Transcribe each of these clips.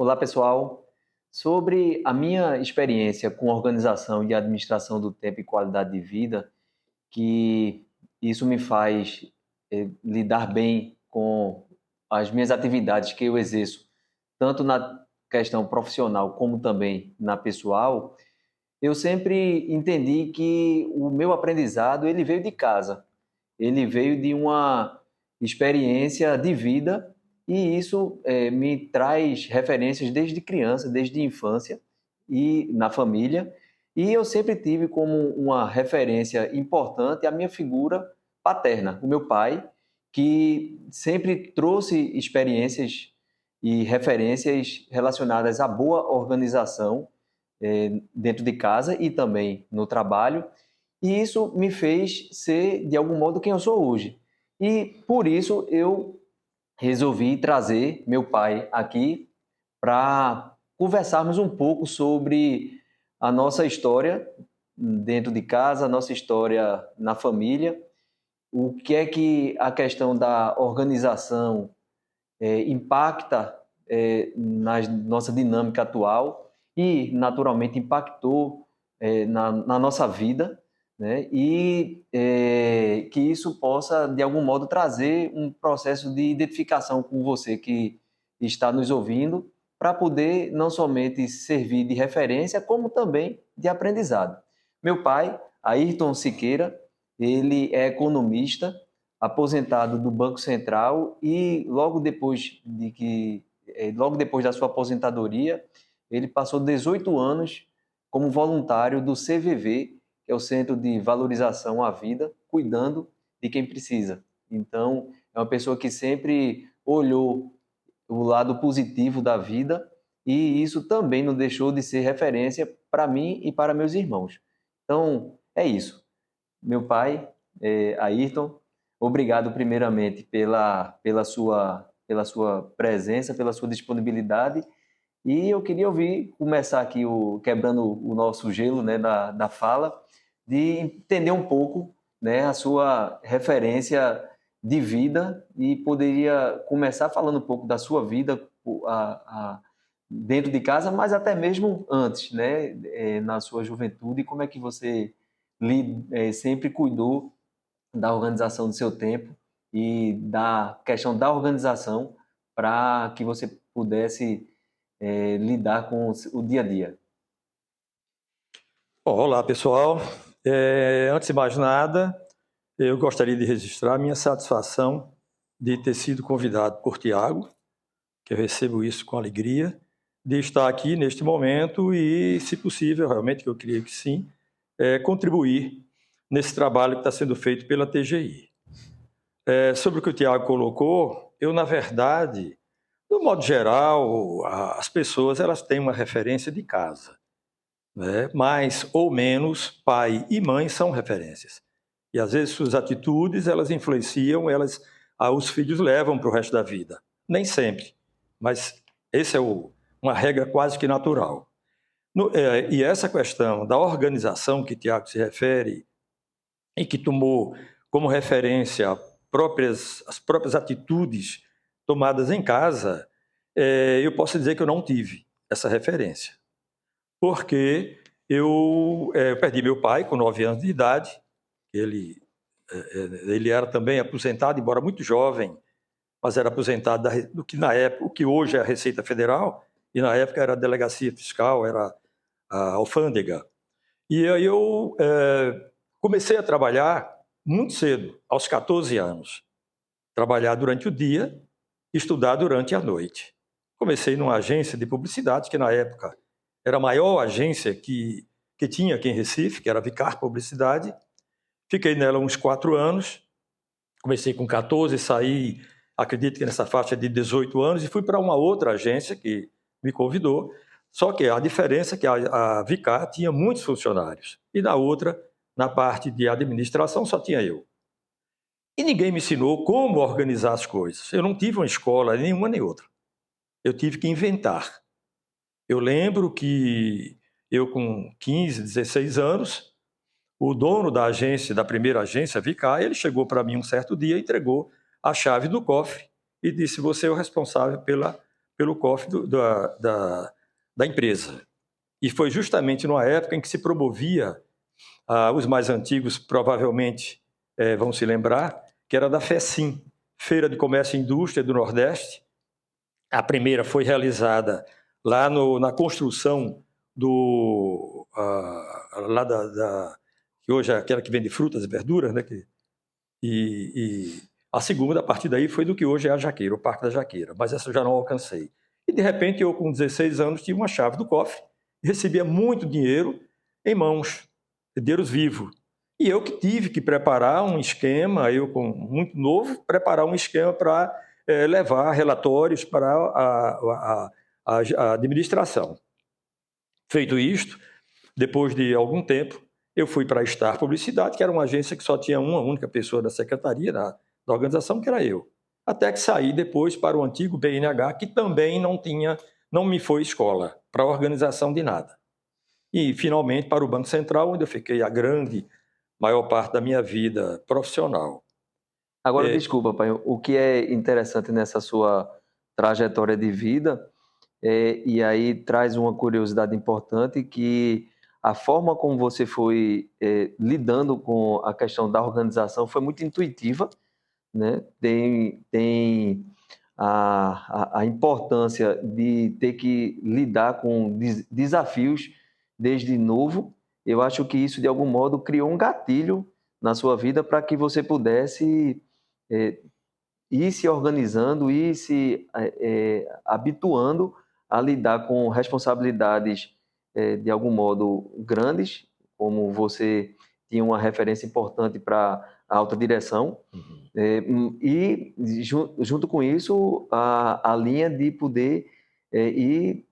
Olá, pessoal. Sobre a minha experiência com organização e administração do tempo e qualidade de vida, que isso me faz lidar bem com as minhas atividades que eu exerço, tanto na questão profissional como também na pessoal, eu sempre entendi que o meu aprendizado ele veio de casa. Ele veio de uma experiência de vida e isso me traz referências desde criança, desde a infância e na família. E eu sempre tive como uma referência importante a minha figura paterna, o meu pai, que sempre trouxe experiências e referências relacionadas à boa organização dentro de casa e também no trabalho, e isso me fez ser, de algum modo, quem eu sou hoje. E por isso eu resolvi trazer meu pai aqui para conversarmos um pouco sobre a nossa história dentro de casa, a nossa história na família, o que é que a questão da organização impacta na nossa dinâmica atual e, naturalmente, impactou na nossa vida, né? E que isso possa, de algum modo, trazer um processo de identificação com você que está nos ouvindo, para poder não somente servir de referência, como também de aprendizado. Meu pai, Ayrton Siqueira, ele é economista, aposentado do Banco Central e logo depois da sua aposentadoria, ele passou 18 anos como voluntário do CVV, que é o Centro de Valorização à Vida, cuidando de quem precisa. Então, é uma pessoa que sempre olhou o lado positivo da vida e isso também não deixou de ser referência para mim e para meus irmãos. Então, é isso. Meu pai, Ayrton, obrigado primeiramente pela sua presença, pela sua disponibilidade. E eu queria começar aqui quebrando o nosso gelo, né, da fala, de entender um pouco, né, a sua referência de vida e poderia começar falando um pouco da sua vida dentro de casa, mas até mesmo antes, né, na sua juventude, como é que você sempre cuidou da organização do seu tempo e da questão da organização para que você pudesse lidar com o dia a dia. Bom, olá, pessoal. Antes de mais nada, eu gostaria de registrar minha satisfação de ter sido convidado por Tiago, que eu recebo isso com alegria, de estar aqui neste momento e, se possível, realmente, que eu creio que sim, contribuir nesse trabalho que está sendo feito pela TGI. Sobre o que o Tiago colocou, eu, na verdade, no modo geral, as pessoas elas têm uma referência de casa, né? Mais ou menos, pai e mãe são referências. E às vezes suas atitudes, elas influenciam, os filhos levam para o resto da vida. Nem sempre, mas essa é uma regra quase que natural. E essa questão da organização que Tiago se refere e que tomou como referência as próprias atitudes tomadas em casa, eu posso dizer que eu não tive essa referência. Porque eu perdi meu pai com 9 anos de idade. Ele era também aposentado, embora muito jovem, mas era aposentado do que na época, o que hoje é a Receita Federal, e na época era a Delegacia Fiscal, era a alfândega. E aí eu comecei a trabalhar muito cedo, aos 14 anos. Trabalhar durante o dia, estudar durante a noite. Comecei numa agência de publicidade, que na época era a maior agência que tinha aqui em Recife, que era a Vicar Publicidade. Fiquei nela uns 4 anos. Comecei com 14, saí, acredito que nessa faixa de 18 anos, e fui para uma outra agência que me convidou. Só que a diferença é que a Vicar tinha muitos funcionários. E na outra, na parte de administração, só tinha eu. E ninguém me ensinou como organizar as coisas. Eu não tive uma escola, nenhuma nem outra. Eu tive que inventar. Eu lembro que eu, com 15, 16 anos, o dono da agência, da primeira agência, Vicar, ele chegou para mim um certo dia, entregou a chave do cofre e disse: você é o responsável pelo cofre da empresa. E foi justamente numa época em que se promovia, os mais antigos provavelmente vão se lembrar, que era da FECIM, Feira de Comércio e Indústria do Nordeste. A primeira foi realizada lá na construção lá que hoje é aquela que vende frutas e verduras, né? E a segunda, a partir daí, foi do que hoje é a Jaqueira, o Parque da Jaqueira, mas essa eu já não alcancei. E, de repente, eu, com 16 anos, tive uma chave do cofre e recebia muito dinheiro em mãos, dinheiros vivos. E eu que tive que preparar um esquema, eu, muito novo, preparar um esquema para levar relatórios para a administração. Feito isto, depois de algum tempo, eu fui para a Star Publicidade, que era uma agência que só tinha uma única pessoa da secretaria da organização, que era eu. Até que saí depois para o antigo BNH, que também não me foi escola para organização de nada. E, finalmente, para o Banco Central, onde eu fiquei a maior parte da minha vida profissional. Agora, desculpa, pai, o que é interessante nessa sua trajetória de vida, e aí traz uma curiosidade importante, que a forma como você foi lidando com a questão da organização foi muito intuitiva, né? Tem a importância de ter que lidar com desafios desde novo. Eu acho que isso, de algum modo, criou um gatilho na sua vida para que você pudesse ir se organizando, ir se habituando a lidar com responsabilidades, de algum modo, grandes, como você tinha uma referência importante para a alta direção. E, junto com isso, a linha de poder ir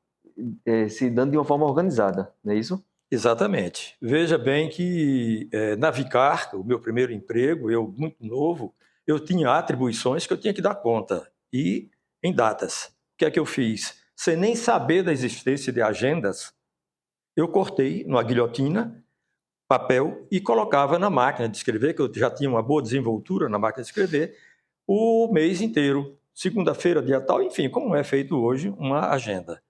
se dando de uma forma organizada, não é isso? Exatamente. Veja bem que na Vicar, o meu primeiro emprego, eu muito novo, eu tinha atribuições que eu tinha que dar conta, e em datas. O que é que eu fiz? Sem nem saber da existência de agendas, eu cortei numa guilhotina papel e colocava na máquina de escrever, que eu já tinha uma boa desenvoltura na máquina de escrever, o mês inteiro, segunda-feira, dia tal, enfim, como é feito hoje uma agenda.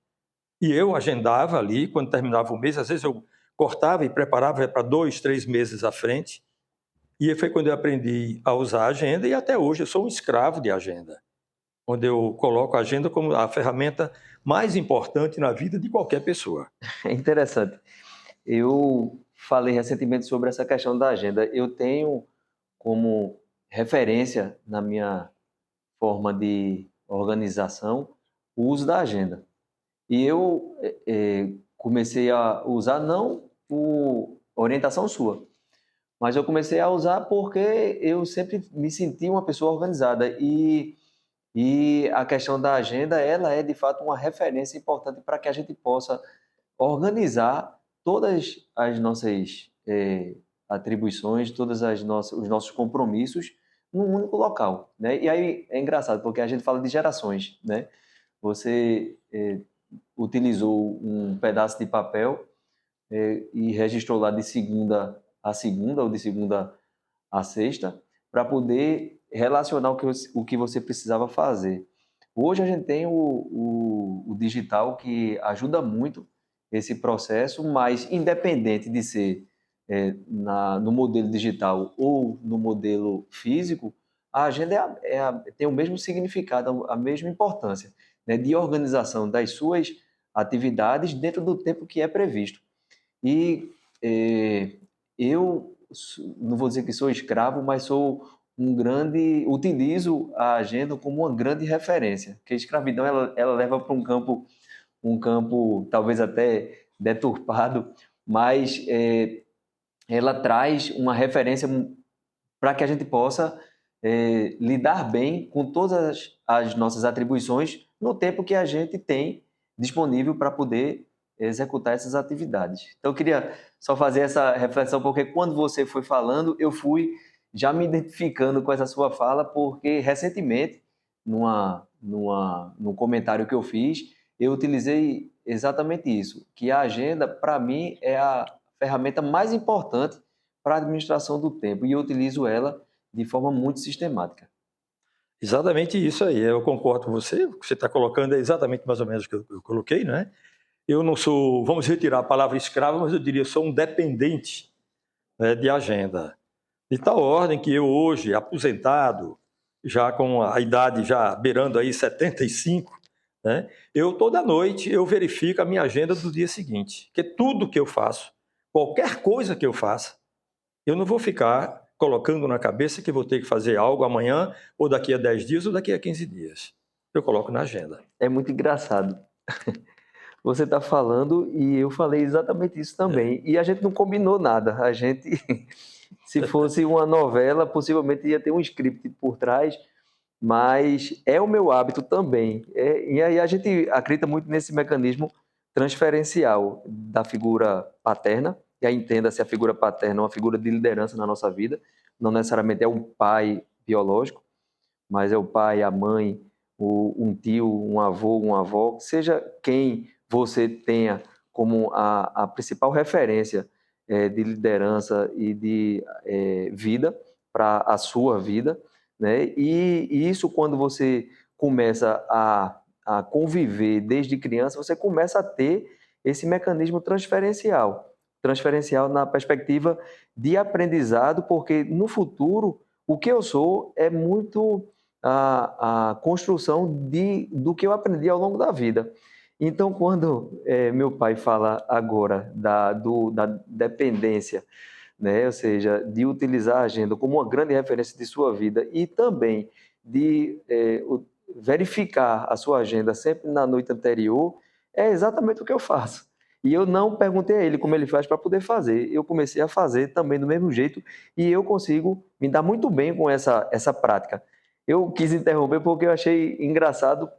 E eu agendava ali, quando terminava o mês, às vezes eu cortava e preparava para 2, 3 meses à frente. E foi quando eu aprendi a usar a agenda, e até hoje eu sou um escravo de agenda, onde eu coloco a agenda como a ferramenta mais importante na vida de qualquer pessoa. É interessante. Eu falei recentemente sobre essa questão da agenda. Eu tenho como referência na minha forma de organização o uso da agenda. E eu comecei a usar não por orientação sua, mas eu comecei a usar porque eu sempre me senti uma pessoa organizada. E a questão da agenda, ela é de fato uma referência importante para que a gente possa organizar todas as nossas atribuições, os nossos compromissos num único local, né? E aí é engraçado, porque a gente fala de gerações, né? Você utilizou um pedaço de papel e registrou lá de segunda a segunda ou de segunda a sexta para poder relacionar o que você precisava fazer. Hoje a gente tem o digital que ajuda muito esse processo, mas independente de ser no modelo digital ou no modelo físico, a agenda tem o mesmo significado, a mesma importância, né, de organização das suas atividades dentro do tempo que é previsto. E eu não vou dizer que sou escravo, mas sou utilizo a agenda como uma grande referência, porque a escravidão ela leva para um campo talvez até deturpado, mas ela traz uma referência para que a gente possa lidar bem com todas as nossas atribuições no tempo que a gente tem disponível para poder executar essas atividades. Então, eu queria só fazer essa reflexão, porque quando você foi falando, eu fui já me identificando com essa sua fala, porque recentemente, num comentário que eu fiz, eu utilizei exatamente isso, que a agenda, para mim, é a ferramenta mais importante para a administração do tempo, e eu utilizo ela de forma muito sistemática. Exatamente isso aí, eu concordo com você, o que você está colocando é exatamente mais ou menos o que eu coloquei, né? Eu não sou, vamos retirar a palavra escravo, mas eu diria sou um dependente, né, de agenda. De tal ordem que eu hoje, aposentado, já com a idade já beirando aí 75, né, eu toda noite eu verifico a minha agenda do dia seguinte, porque tudo que eu faço, qualquer coisa que eu faça, eu não vou ficar colocando na cabeça que vou ter que fazer algo amanhã, ou daqui a 10 dias, ou daqui a 15 dias. Eu coloco na agenda. É muito engraçado. Você está falando e eu falei exatamente isso É. também. E a gente não combinou nada. A gente, se fosse uma novela, possivelmente ia ter um script por trás, mas é o meu hábito também. E aí a gente acredita muito nesse mecanismo transferencial da figura paterna, e aí entenda-se a figura paterna é uma figura de liderança na nossa vida, não necessariamente é um pai biológico, mas é o pai, a mãe, um tio, um avô, uma avó, seja quem você tenha como a principal referência de liderança e de vida para a sua vida, né? E isso, quando você começa a conviver desde criança, você começa a ter esse mecanismo transferencial na perspectiva de aprendizado, porque no futuro o que eu sou é muito a construção do que eu aprendi ao longo da vida. Então, quando meu pai fala agora da dependência, né, ou seja, de utilizar a agenda como uma grande referência de sua vida e também de verificar a sua agenda sempre na noite anterior, é exatamente o que eu faço. E eu não perguntei a ele como ele faz para poder fazer. Eu comecei a fazer também do mesmo jeito e eu consigo me dar muito bem com essa prática. Eu quis interromper porque eu achei engraçado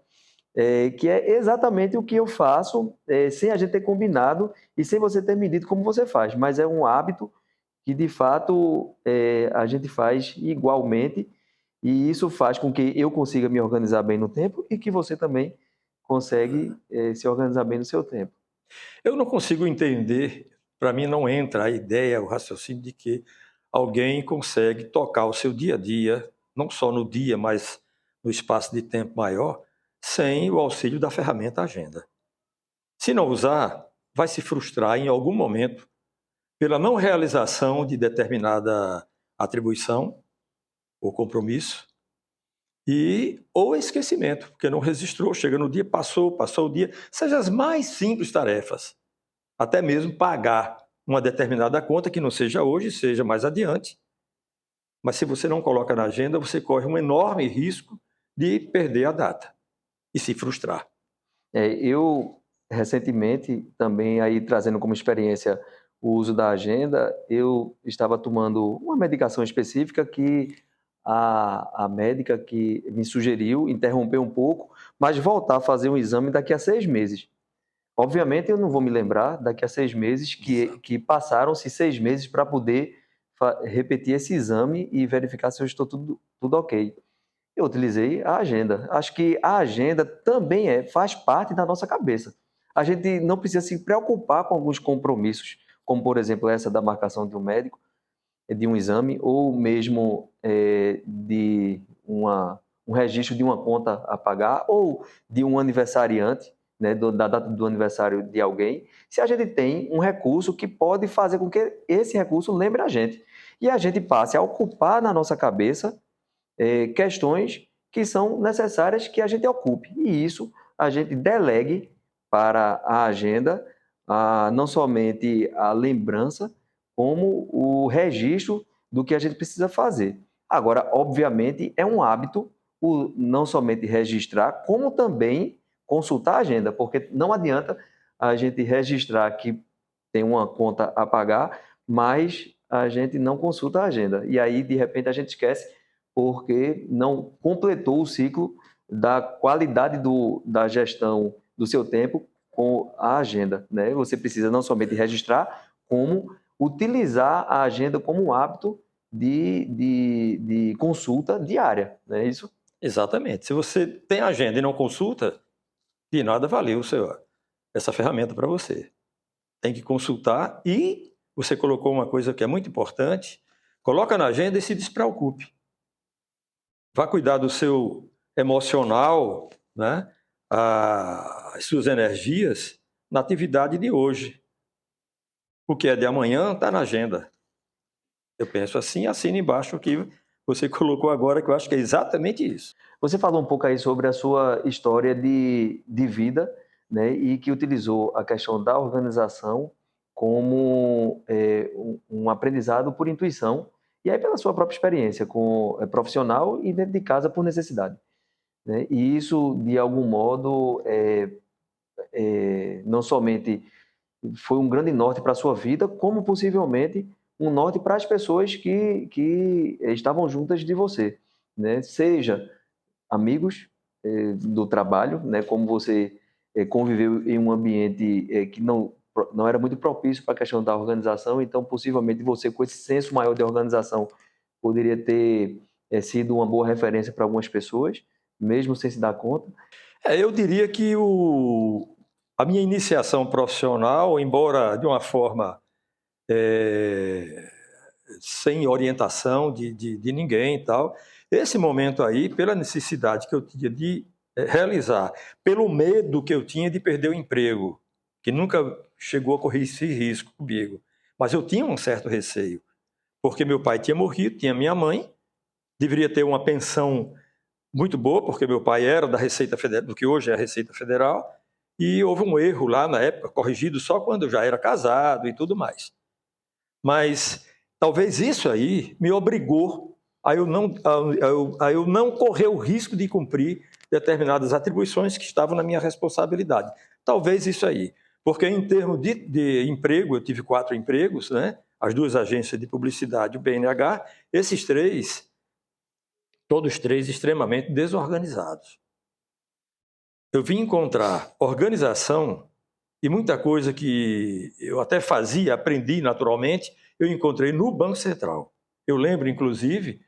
que é exatamente o que eu faço sem a gente ter combinado e sem você ter me dito como você faz, mas é um hábito que de fato a gente faz igualmente e isso faz com que eu consiga me organizar bem no tempo e que você também consegue se organizar bem no seu tempo. Eu não consigo entender, para mim não entra a ideia, o raciocínio de que alguém consegue tocar o seu dia a dia, não só no dia, mas no espaço de tempo maior, sem o auxílio da ferramenta agenda. Se não usar, vai se frustrar em algum momento pela não realização de determinada atribuição ou compromisso e ou esquecimento, porque não registrou, chega no dia, passou o dia, seja as mais simples tarefas, até mesmo pagar uma determinada conta que não seja hoje, seja mais adiante, mas se você não coloca na agenda, você corre um enorme risco de perder a data e se frustrar. Eu, recentemente, também aí trazendo como experiência o uso da agenda, eu estava tomando uma medicação específica que a médica que me sugeriu interromper um pouco, mas voltar a fazer um exame daqui a 6 meses. Obviamente, eu não vou me lembrar daqui a 6 meses que passaram-se 6 meses para poder repetir esse exame e verificar se eu estou tudo ok. Eu utilizei a agenda. Acho que a agenda também faz parte da nossa cabeça. A gente não precisa se preocupar com alguns compromissos, como por exemplo essa da marcação de um médico, de um exame, ou mesmo de um registro de uma conta a pagar, ou de um aniversariante, né, da data do aniversário de alguém, se a gente tem um recurso que pode fazer com que esse recurso lembre a gente. E a gente passe a ocupar na nossa cabeça questões que são necessárias que a gente ocupe. E isso a gente delegue para a agenda, não somente a lembrança, como o registro do que a gente precisa fazer. Agora, obviamente, é um hábito não somente registrar, como também consultar a agenda, porque não adianta a gente registrar que tem uma conta a pagar, mas a gente não consulta a agenda. E aí, de repente, a gente esquece porque não completou o ciclo da qualidade da gestão do seu tempo com a agenda, né? Você precisa não somente registrar, como utilizar a agenda como um hábito de consulta diária, não é isso? Exatamente. Se você tem agenda e não consulta, de nada valeu essa ferramenta para você. Tem que consultar e você colocou uma coisa que é muito importante, coloca na agenda e se despreocupe. vá cuidar do seu emocional, né? As suas energias na atividade de hoje. O que é de amanhã está na agenda. Eu penso assim, assina embaixo o que você colocou agora, que eu acho que é exatamente isso. Você falou um pouco aí sobre a sua história de vida, né, e que utilizou a questão da organização como um aprendizado por intuição, e aí pela sua própria experiência com profissional e dentro de casa por necessidade, né? E isso, de algum modo, não somente foi um grande norte para a sua vida, como possivelmente um norte para as pessoas que estavam juntas de você, né? Seja amigos do trabalho, né? Como você conviveu em um ambiente que não era muito propício para a questão da organização, então possivelmente você com esse senso maior de organização poderia ter sido uma boa referência para algumas pessoas, mesmo sem se dar conta. Eu diria que a minha iniciação profissional, embora de uma forma sem orientação de ninguém e tal, esse momento aí, pela necessidade que eu tinha de realizar, pelo medo que eu tinha de perder o emprego, que nunca chegou a correr esse risco comigo, mas eu tinha um certo receio, porque meu pai tinha morrido, tinha minha mãe, deveria ter uma pensão muito boa, porque meu pai era da Receita Federal, do que hoje é a Receita Federal, e houve um erro lá na época, corrigido só quando eu já era casado e tudo mais. Mas talvez isso aí me obrigou a eu não correr o risco de cumprir determinadas atribuições que estavam na minha responsabilidade. Talvez isso aí. Porque em termos de emprego, eu tive 4 empregos, né? As 2 agências de publicidade, o BNH, esses 3, todos 3 extremamente desorganizados. Eu vim encontrar organização e muita coisa que eu até fazia, aprendi naturalmente, eu encontrei no Banco Central. Eu lembro, inclusive,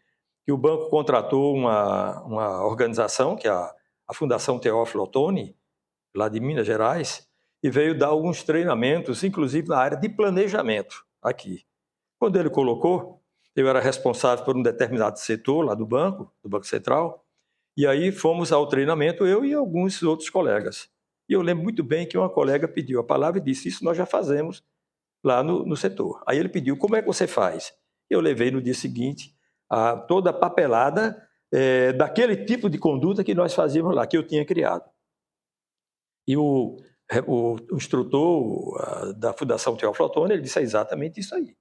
que o banco contratou uma organização, que é a Fundação Teófilo Otoni, lá de Minas Gerais, e veio dar alguns treinamentos, inclusive na área de planejamento, aqui. Quando ele colocou, eu era responsável por um determinado setor lá do Banco Central, e aí fomos ao treinamento, eu e alguns outros colegas. E eu lembro muito bem que uma colega pediu a palavra e disse: isso nós já fazemos lá no setor. Aí ele pediu: como é que você faz? Eu levei no dia seguinte toda a papelada daquele tipo de conduta que nós fazíamos lá, que eu tinha criado. E o instrutor da Fundação Teófilo Otoni, ele disse: é exatamente isso aí.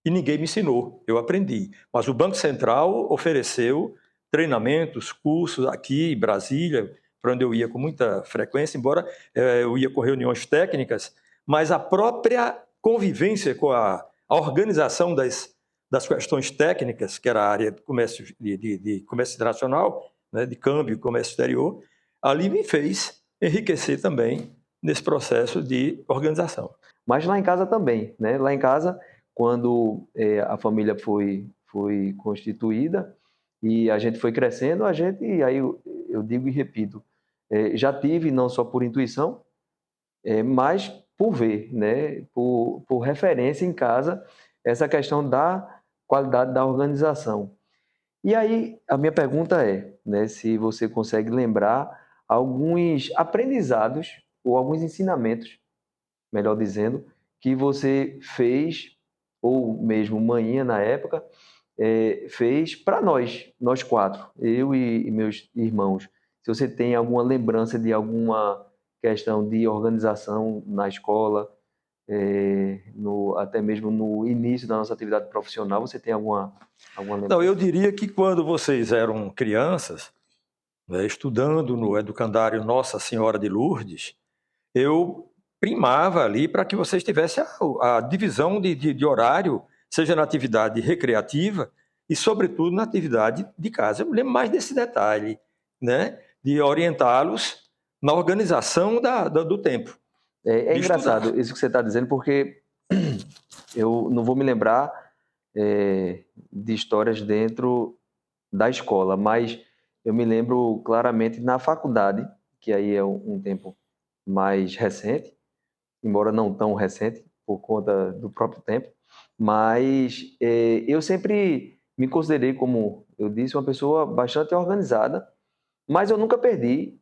E ninguém me ensinou, eu aprendi. Mas o Banco Central ofereceu treinamentos, cursos aqui em Brasília, para onde eu ia com muita frequência, embora eu ia com reuniões técnicas, mas a própria convivência com a organização das questões técnicas, que era a área de comércio, de comércio internacional, né, de câmbio e comércio exterior, ali me fez enriquecer também nesse processo de organização. Mas lá em casa também, né? Lá em casa, quando a família foi constituída e a gente foi crescendo, e aí eu digo e repito, já tive não só por intuição, mas por ver, né? Por referência em casa, essa questão da qualidade da organização. E aí a minha pergunta é, né, se você consegue lembrar alguns aprendizados ou alguns ensinamentos, melhor dizendo, que você fez, ou mesmo manhinha na época, fez para nós 4, eu e meus irmãos. Se você tem alguma lembrança de alguma questão de organização na escola, até mesmo no início da nossa atividade profissional, você tem alguma Não, lembrança? eu diria que quando vocês eram crianças, né, estudando no educandário Nossa Senhora de Lourdes, eu primava ali para que vocês tivessem a divisão de horário, seja na atividade recreativa e, sobretudo, na atividade de casa. Eu me lembro mais desse detalhe, né, de orientá-los na organização do tempo, É de estudar. engraçado isso que você está dizendo, porque eu não vou me lembrar de histórias dentro da escola, mas eu me lembro claramente na faculdade, que aí é um tempo mais recente, embora não tão recente, por conta do próprio tempo, mas eu sempre me considerei como, eu disse, uma pessoa bastante organizada, mas eu nunca perdi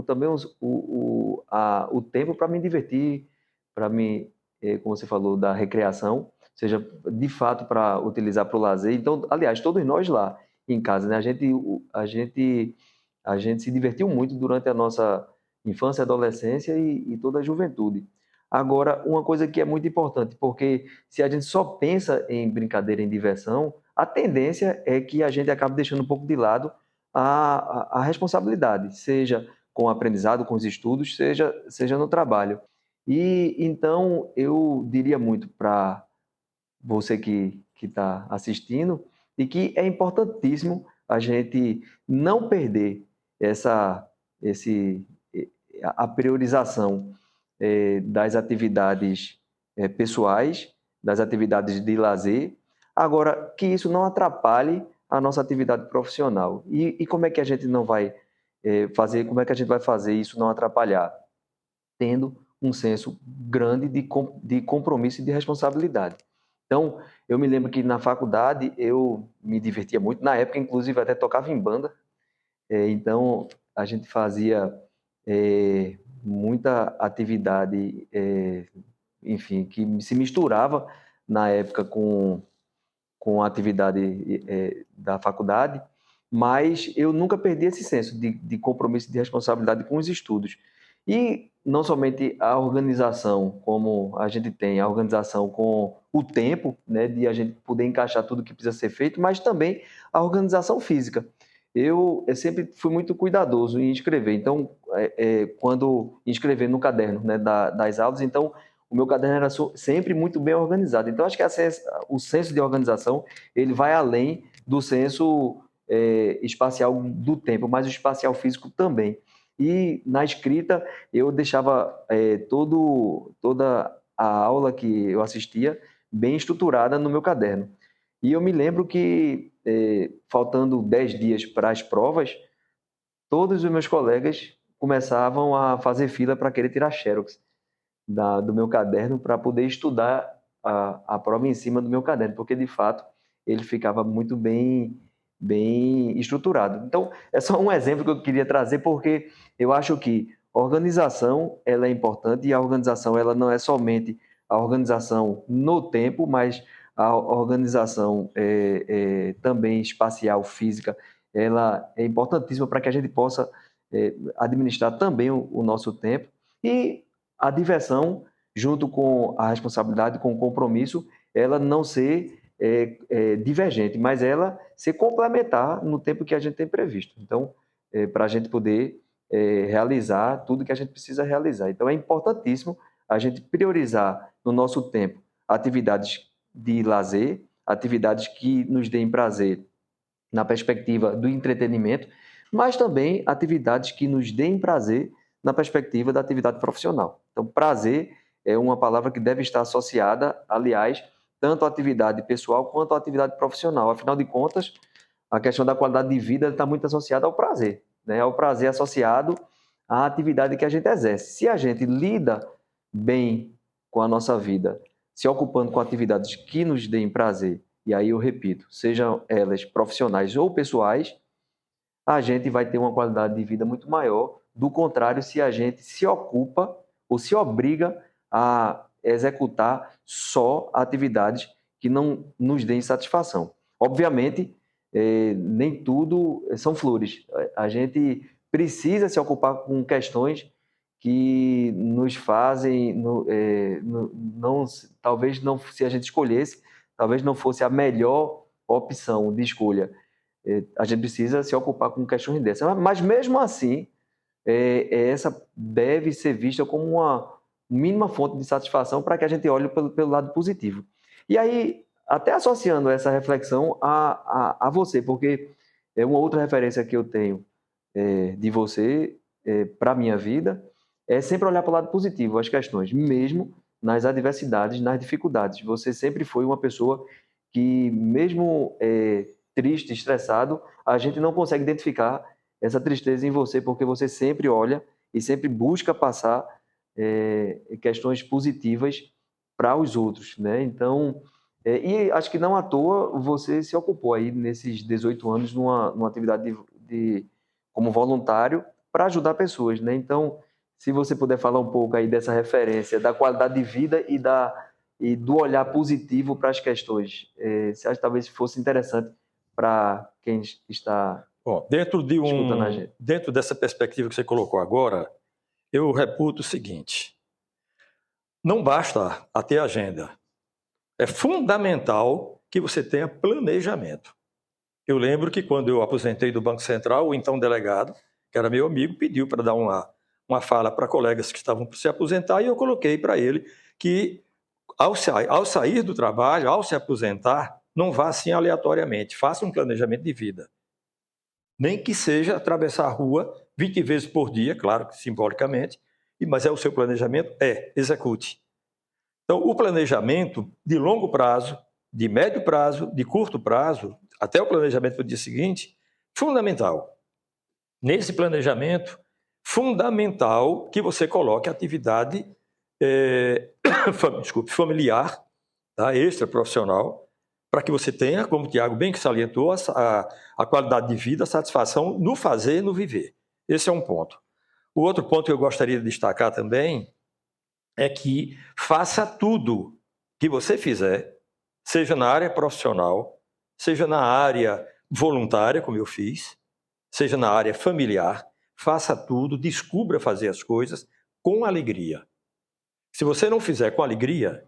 também o tempo para me divertir, para me, como você falou, da recreação, seja de fato para utilizar para o lazer. Então, aliás, todos nós lá em casa, né? A gente se divertiu muito durante a nossa infância, adolescência e toda a juventude. Agora, uma coisa que é muito importante, porque se a gente só pensa em brincadeira, em diversão, a tendência é que a gente acabe deixando um pouco de lado a responsabilidade, seja com o aprendizado, com os estudos, seja no trabalho. E então eu diria muito para você que está assistindo, e que é importantíssimo a gente não perder essa, esse, a priorização das atividades pessoais, das atividades de lazer, agora que isso não atrapalhe a nossa atividade profissional. E como é que a gente não vai fazer, como é que a gente vai fazer isso não atrapalhar? Tendo um senso grande de compromisso e de responsabilidade. Então, eu me lembro que na faculdade eu me divertia muito, na época, inclusive, até tocava em banda, então a gente fazia muita atividade, enfim, que se misturava na época com a atividade da faculdade, mas eu nunca perdi esse senso de compromisso e de responsabilidade com os estudos. E não somente a organização, como a gente tem, a organização com o tempo, né, de a gente poder encaixar tudo que precisa ser feito, mas também a organização física. Eu sempre fui muito cuidadoso em escrever, então, quando escrever no caderno, né, das aulas, então, o meu caderno era sempre muito bem organizado. Então, acho que o senso de organização ele vai além do senso espacial do tempo, mas o espacial físico também. E na escrita, eu deixava toda a aula que eu assistia bem estruturada no meu caderno. E eu me lembro que, faltando 10 dias para as provas, todos os meus colegas começavam a fazer fila para querer tirar xerox do meu caderno para poder estudar a prova em cima do meu caderno, porque de fato ele ficava muito bem estruturado. Então, é só um exemplo que eu queria trazer, porque eu acho que organização ela é importante, e a organização ela não é somente a organização no tempo, mas a organização também espacial, física, ela é importantíssima para que a gente possa administrar também o nosso tempo. E a diversão, junto com a responsabilidade, com o compromisso, ela não ser divergente, mas ela ser complementar no tempo que a gente tem previsto. Então, para a gente poder realizar tudo que a gente precisa realizar. Então, é importantíssimo a gente priorizar no nosso tempo atividades de lazer, atividades que nos deem prazer na perspectiva do entretenimento, mas também atividades que nos deem prazer na perspectiva da atividade profissional. Então, prazer é uma palavra que deve estar associada, aliás, tanto à atividade pessoal quanto à atividade profissional. Afinal de contas, a questão da qualidade de vida está muito associada ao prazer, né? Ao prazer associado à atividade que a gente exerce. Se a gente lida bem com a nossa vida, se ocupando com atividades que nos deem prazer, e aí eu repito, sejam elas profissionais ou pessoais, a gente vai ter uma qualidade de vida muito maior. Do contrário, se a gente se ocupa ou se obriga a executar só atividades que não nos deem satisfação. Obviamente, nem tudo são flores. A gente precisa se ocupar com questões que nos fazem, não, talvez não, se a gente escolhesse, talvez não fosse a melhor opção de escolha. A gente precisa se ocupar com questões dessas. Mas mesmo assim, essa deve ser vista como uma mínima fonte de satisfação para que a gente olhe pelo lado positivo. E aí, até associando essa reflexão a você, porque é uma outra referência que eu tenho de você para a minha vida é sempre olhar para o lado positivo as questões, mesmo nas adversidades, nas dificuldades. Você sempre foi uma pessoa que, mesmo triste, estressado, a gente não consegue identificar essa tristeza em você, porque você sempre olha e sempre busca passar questões positivas para os outros, né? Então, E acho que não à toa você se ocupou aí nesses 18 anos numa atividade como voluntário para ajudar pessoas, né? Então, se você puder falar um pouco aí dessa referência da qualidade de vida e do olhar positivo para as questões, você acha que talvez fosse interessante para quem está Bom, escutando a gente? dentro dessa perspectiva que você colocou agora, eu reputo o seguinte: não basta a ter agenda. É fundamental que você tenha planejamento. Eu lembro que quando eu aposentei do Banco Central, o então delegado, que era meu amigo, pediu para dar uma fala para colegas que estavam por se aposentar e eu coloquei para ele que ao sair do trabalho, ao se aposentar, não vá assim aleatoriamente, faça um planejamento de vida. Nem que seja atravessar a rua 20 vezes por dia, claro que simbolicamente, mas é o seu planejamento? Execute. Então, o planejamento de longo prazo, de médio prazo, de curto prazo, até o planejamento para o dia seguinte, fundamental. Nesse planejamento, fundamental que você coloque atividade familiar, tá, extra profissional, para que você tenha, como o Tiago bem que salientou, a qualidade de vida, a satisfação no fazer e no viver. Esse é um ponto. O outro ponto que eu gostaria de destacar também é que faça tudo que você fizer, seja na área profissional, seja na área voluntária, como eu fiz, seja na área familiar, faça tudo, descubra fazer as coisas com alegria. Se você não fizer com alegria,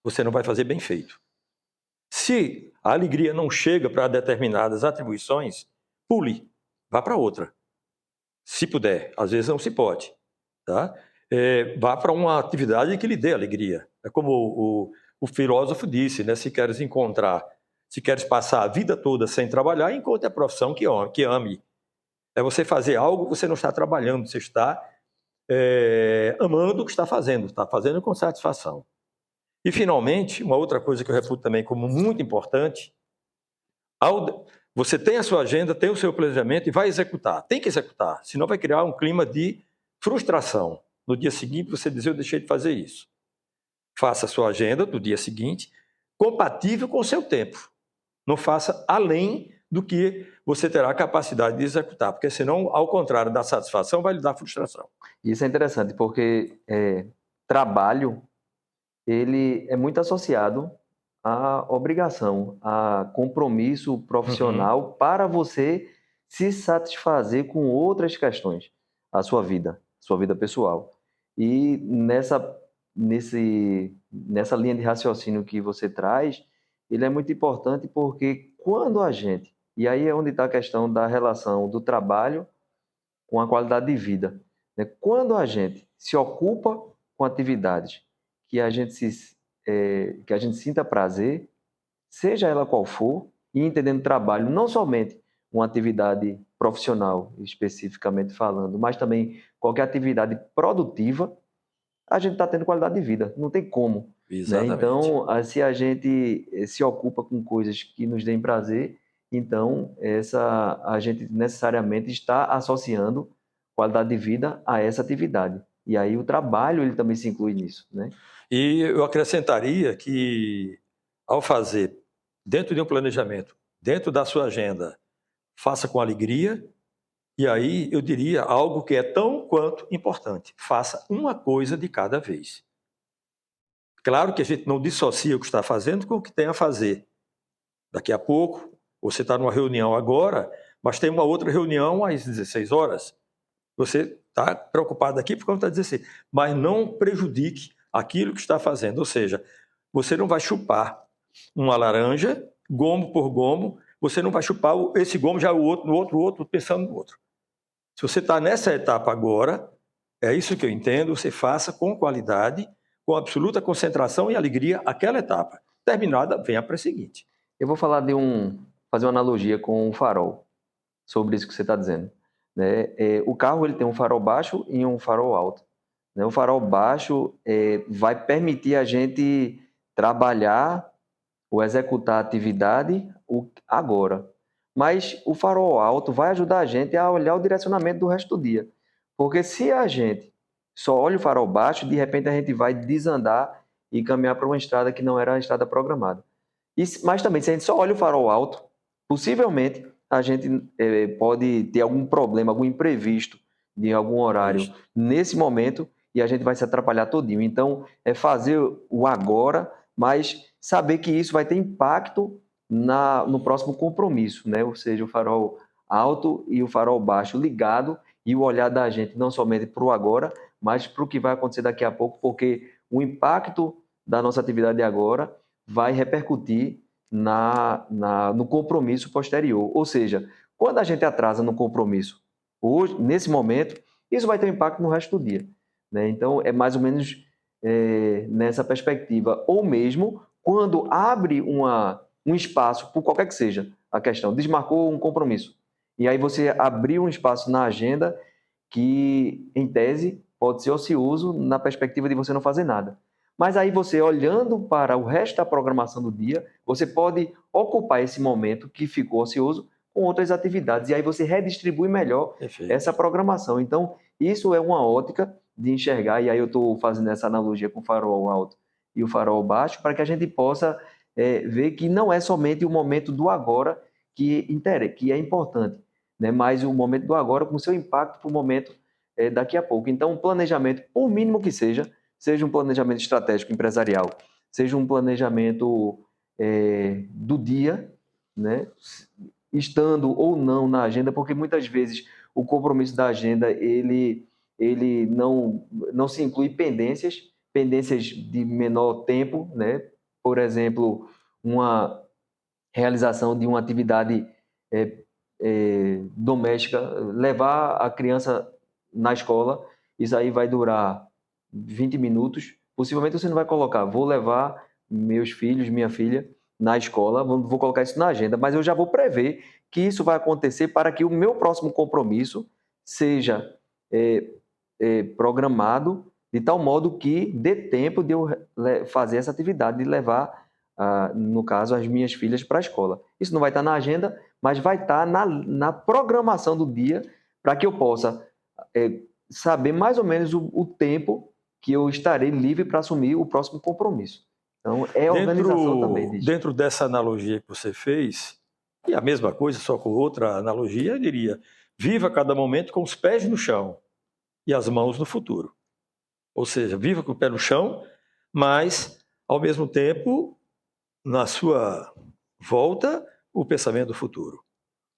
você não vai fazer bem feito. Se a alegria não chega para determinadas atribuições, pule, vá para outra. Se puder, às vezes não se pode, tá? Vá para uma atividade que lhe dê alegria. É como o filósofo disse, né? Se queres passar a vida toda sem trabalhar, encontre a profissão que ame. É você fazer algo que você não está trabalhando, você está amando o que está fazendo com satisfação. E, finalmente, uma outra coisa que eu reputo também como muito importante, você tem a sua agenda, tem o seu planejamento e vai executar. Tem que executar, senão vai criar um clima de frustração. No dia seguinte, você diz, eu deixei de fazer isso. Faça a sua agenda do dia seguinte, compatível com o seu tempo. Não faça além do que você terá capacidade de executar, porque senão, ao contrário da satisfação, vai lhe dar frustração. Isso é interessante, porque trabalho ele é muito associado à obrigação, a compromisso profissional para você se satisfazer com outras questões, a sua vida pessoal. E nessa linha de raciocínio que você traz, ele é muito importante porque quando a gente, e aí é onde está a questão da relação do trabalho com a qualidade de vida, né? Quando a gente se ocupa com atividades que a gente que a gente sinta prazer, seja ela qual for, e entendendo trabalho não somente uma atividade profissional, especificamente falando, mas também qualquer atividade produtiva, a gente está tendo qualidade de vida, não tem como, né? Exatamente. Então, se a gente se ocupa com coisas que nos deem prazer, então a gente necessariamente está associando qualidade de vida a essa atividade. E aí o trabalho ele também se inclui nisso, né? E eu acrescentaria que, ao fazer, dentro de um planejamento, dentro da sua agenda, faça com alegria, e aí eu diria algo que é tão quanto importante: faça uma coisa de cada vez. Claro que a gente não dissocia o que está fazendo com o que tem a fazer. Daqui a pouco, você está numa reunião agora, mas tem uma outra reunião às 16 horas. Você está preocupado aqui por conta das 16, mas não prejudique aquilo que está fazendo. Ou seja, você não vai chupar uma laranja, gomo por gomo, você não vai chupar esse gomo, já o outro, no outro, pensando no outro. Se você está nessa etapa agora, é isso que eu entendo, você faça com qualidade, com absoluta concentração e alegria aquela etapa. Terminada, venha para a seguinte. Eu vou fazer uma analogia com o farol, sobre isso que você está dizendo, né? O carro ele tem um farol baixo e um farol alto, né? O farol baixo vai permitir a gente trabalhar ou executar a atividade agora, mas o farol alto vai ajudar a gente a olhar o direcionamento do resto do dia, porque se a gente só olha o farol baixo, de repente a gente vai desandar e caminhar para uma estrada que não era a estrada programada. Mas também, se a gente só olha o farol alto, possivelmente a gente pode ter algum problema, algum imprevisto de algum horário Isso. nesse momento e a gente vai se atrapalhar todinho. Então, é fazer o agora, mas saber que isso vai ter impacto no próximo compromisso, né? Ou seja, o farol alto e o farol baixo ligado e o olhar da gente não somente para o agora, mas para o que vai acontecer daqui a pouco, porque o impacto da nossa atividade agora vai repercutir no compromisso posterior. Ou seja, quando a gente atrasa no compromisso, hoje, nesse momento, isso vai ter um impacto no resto do dia. Né? Então, é mais ou menos nessa perspectiva. Ou mesmo quando abre um espaço, por qualquer que seja a questão, desmarcou um compromisso. E aí você abriu um espaço na agenda que, em tese, pode ser ocioso na perspectiva de você não fazer nada. Mas aí você, olhando para o resto da programação do dia, você pode ocupar esse momento que ficou ocioso com outras atividades. E aí você redistribui melhor Perfeito. essa programação. Então, isso é uma ótica de enxergar, e aí eu estou fazendo essa analogia com o farol alto e o farol baixo, para que a gente possa ver que não é somente o momento do agora que é importante, né? Mas o momento do agora com seu impacto para o momento daqui a pouco. Então, o planejamento, por mínimo que seja um planejamento estratégico empresarial, seja um planejamento do dia, né? Estando ou não na agenda, porque muitas vezes o compromisso da agenda ele não se inclui pendências de menor tempo, né? Por exemplo, uma realização de uma atividade doméstica, levar a criança na escola, isso aí vai durar 20 minutos. Possivelmente você não vai colocar, vou levar meus filhos, minha filha na escola, vou colocar isso na agenda, mas eu já vou prever que isso vai acontecer para que o meu próximo compromisso seja programado de tal modo que dê tempo de eu fazer essa atividade, de levar, no caso, as minhas filhas para a escola. Isso não vai estar na agenda, mas vai estar na programação do dia para que eu possa saber mais ou menos o tempo que eu estarei livre para assumir o próximo compromisso. Então, é organização também disso. Dentro dessa analogia que você fez, e a mesma coisa, só com outra analogia, eu diria: viva cada momento com os pés no chão e as mãos no futuro. Ou seja, viva com o pé no chão, mas, ao mesmo tempo, na sua volta, o pensamento do futuro.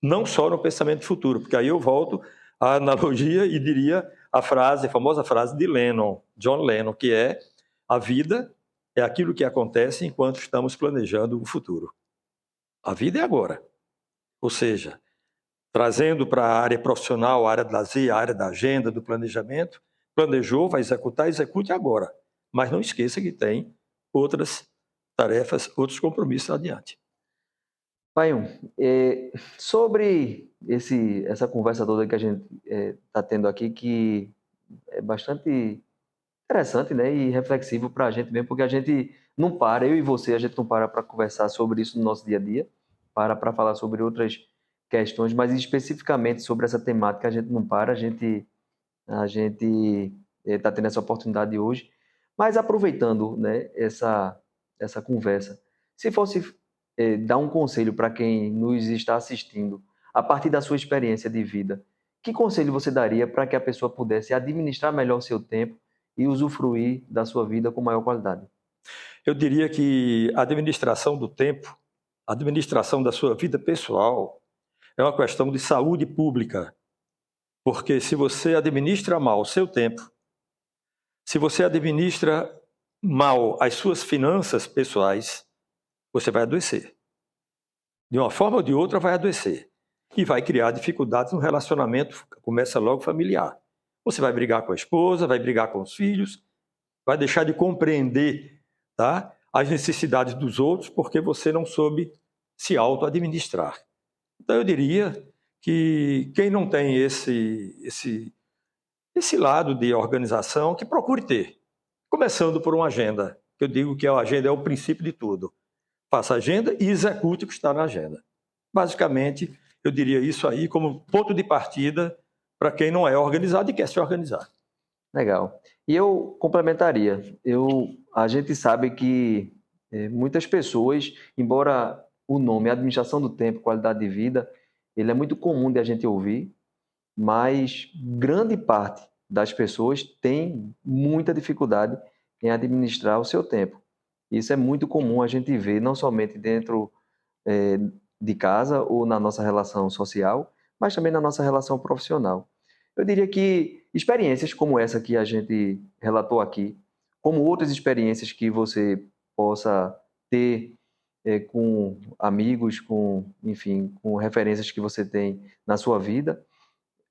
Não só no pensamento futuro, porque aí eu volto à analogia e diria a famosa frase de Lennon, John Lennon, que é: a vida é aquilo que acontece enquanto estamos planejando o futuro. A vida é agora. Ou seja, trazendo para a área profissional, a área de lazer, a área da agenda, do planejamento, planejou, vai executar, execute agora. Mas não esqueça que tem outras tarefas, outros compromissos adiante. Paião, sobre essa conversa toda que a gente está tendo aqui, que é bastante interessante, né, e reflexivo para a gente mesmo, porque a gente não para, eu e você, a gente não para conversar sobre isso no nosso dia a dia, para falar sobre outras questões, mas especificamente sobre essa temática a gente não para, a gente está tendo essa oportunidade hoje, mas aproveitando, né, essa conversa, se fosse dar um conselho para quem nos está assistindo, a partir da sua experiência de vida, que conselho você daria para que a pessoa pudesse administrar melhor o seu tempo e usufruir da sua vida com maior qualidade? Eu diria que a administração do tempo, a administração da sua vida pessoal, é uma questão de saúde pública. Porque se você administra mal o seu tempo, se você administra mal as suas finanças pessoais, você vai adoecer. De uma forma ou de outra vai adoecer. E vai criar dificuldades no relacionamento, começa logo familiar. Você vai brigar com a esposa, vai brigar com os filhos, vai deixar de compreender, tá, as necessidades dos outros porque você não soube se auto-administrar. Então eu diria que quem não tem esse lado de organização, que procure ter. Começando por uma agenda. Eu digo que a agenda é o princípio de tudo. Faça a agenda e execute o que está na agenda. Basicamente, eu diria isso aí como ponto de partida para quem não é organizado e quer se organizar. Legal. E eu complementaria. A gente sabe que Muitas pessoas, embora o nome administração do tempo, qualidade de vida, ele é muito comum de a gente ouvir, mas grande parte das pessoas tem muita dificuldade em administrar o seu tempo. Isso é muito comum a gente ver, não somente dentro de casa ou na nossa relação social, mas também na nossa relação profissional. Eu diria que experiências como essa que a gente relatou aqui, como outras experiências que você possa ter com amigos, enfim, com referências que você tem na sua vida,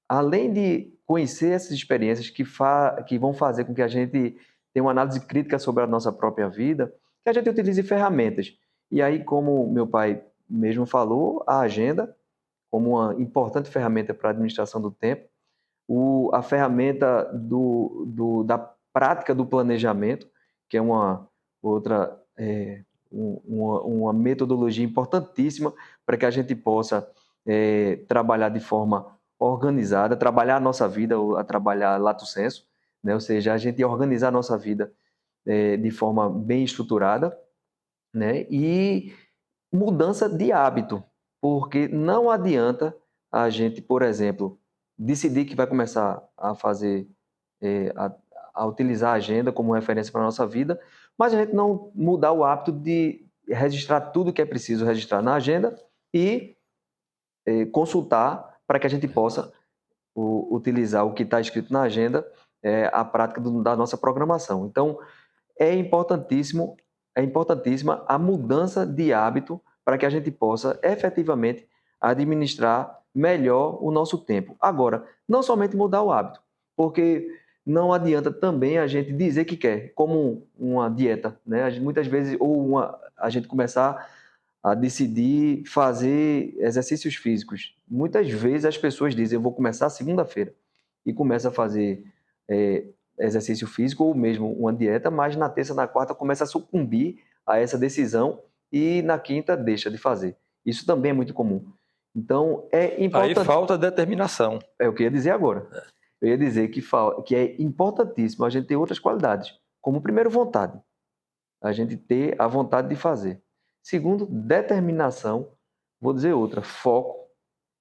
além de conhecer essas experiências que vão fazer com que a gente tenha uma análise crítica sobre a nossa própria vida, que a gente utilize ferramentas. E aí, como meu pai mesmo falou, a agenda, como uma importante ferramenta para a administração do tempo, a ferramenta da prática do planejamento, que é uma outra uma metodologia importantíssima para que a gente possa trabalhar de forma organizada, trabalhar a nossa vida, a trabalhar lato sensu, né? Ou seja, a gente organizar a nossa vida de forma bem estruturada, né? E mudança de hábito, porque não adianta a gente, por exemplo, decidir que vai começar a fazer, a utilizar a agenda como referência para a nossa vida, mas a gente não mudar o hábito de registrar tudo que é preciso registrar na agenda e consultar para que a gente possa utilizar o que está escrito na agenda, a prática da nossa programação. Então, é importantíssima a mudança de hábito para que a gente possa efetivamente administrar melhor o nosso tempo. Agora, não somente mudar o hábito, porque não adianta também a gente dizer que quer, como uma dieta, né? Muitas vezes, a gente começar a decidir fazer exercícios físicos. Muitas vezes as pessoas dizem, eu vou começar segunda-feira, e começa a fazer exercício físico ou mesmo uma dieta, mas na terça, na quarta começa a sucumbir a essa decisão e na quinta deixa de fazer. Isso também é muito comum. Então, é importante... Aí falta determinação. É o que eu ia dizer agora. Eu ia dizer que é importantíssimo a gente ter outras qualidades, como primeiro, vontade. A gente ter a vontade de fazer. Segundo, determinação. Vou dizer outra, foco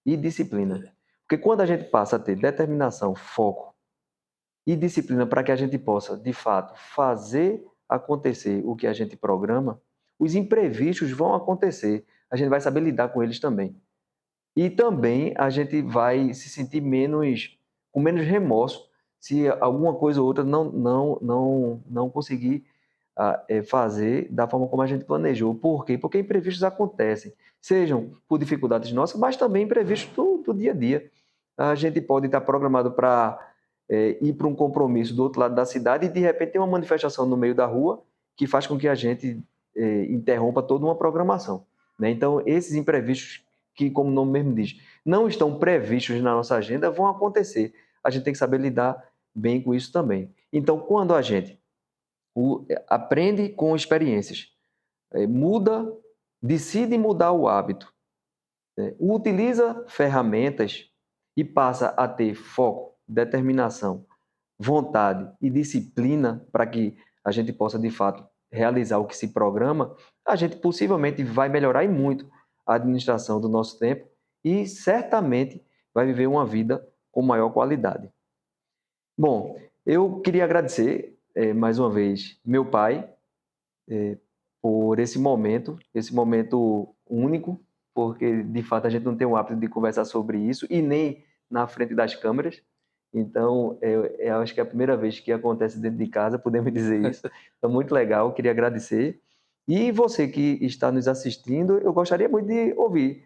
e disciplina. Porque quando a gente passa a ter determinação, foco e disciplina para que a gente possa, de fato, fazer acontecer o que a gente programa, os imprevistos vão acontecer. A gente vai saber lidar com eles também. E também a gente vai se sentir com menos remorso se alguma coisa ou outra não conseguir fazer da forma como a gente planejou. Por quê? Porque imprevistos acontecem, sejam por dificuldades nossas, mas também imprevistos do dia a dia. A gente pode estar programado para ir para um compromisso do outro lado da cidade e de repente tem uma manifestação no meio da rua que faz com que a gente interrompa toda uma programação, né? Então, esses imprevistos que, como o nome mesmo diz, não estão previstos na nossa agenda, vão acontecer. A gente tem que saber lidar bem com isso também. Então, quando a gente aprende com experiências, decide mudar o hábito, utiliza ferramentas e passa a ter foco, determinação, vontade e disciplina para que a gente possa, de fato, realizar o que se programa, a gente possivelmente vai melhorar e muito a administração do nosso tempo e certamente vai viver uma vida com maior qualidade. Bom, eu queria agradecer mais uma vez meu pai por esse momento único, porque de fato a gente não tem o hábito de conversar sobre isso e nem na frente das câmeras. Então, eu acho que é a primeira vez que acontece dentro de casa, podemos dizer isso. Então, muito legal, queria agradecer. E você que está nos assistindo, eu gostaria muito de ouvir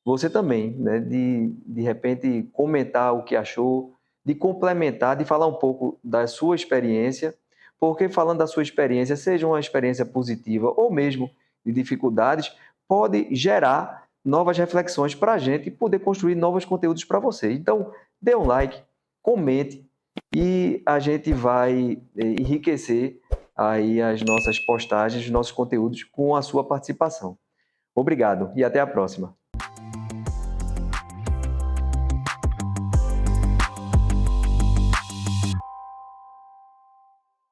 você também, né? De repente comentar o que achou, de complementar, de falar um pouco da sua experiência, porque falando da sua experiência, seja uma experiência positiva ou mesmo de dificuldades, pode gerar novas reflexões para a gente poder construir novos conteúdos para você. Então, dê um like, comente e a gente vai enriquecer aí as nossas postagens, os nossos conteúdos com a sua participação. Obrigado e até a próxima.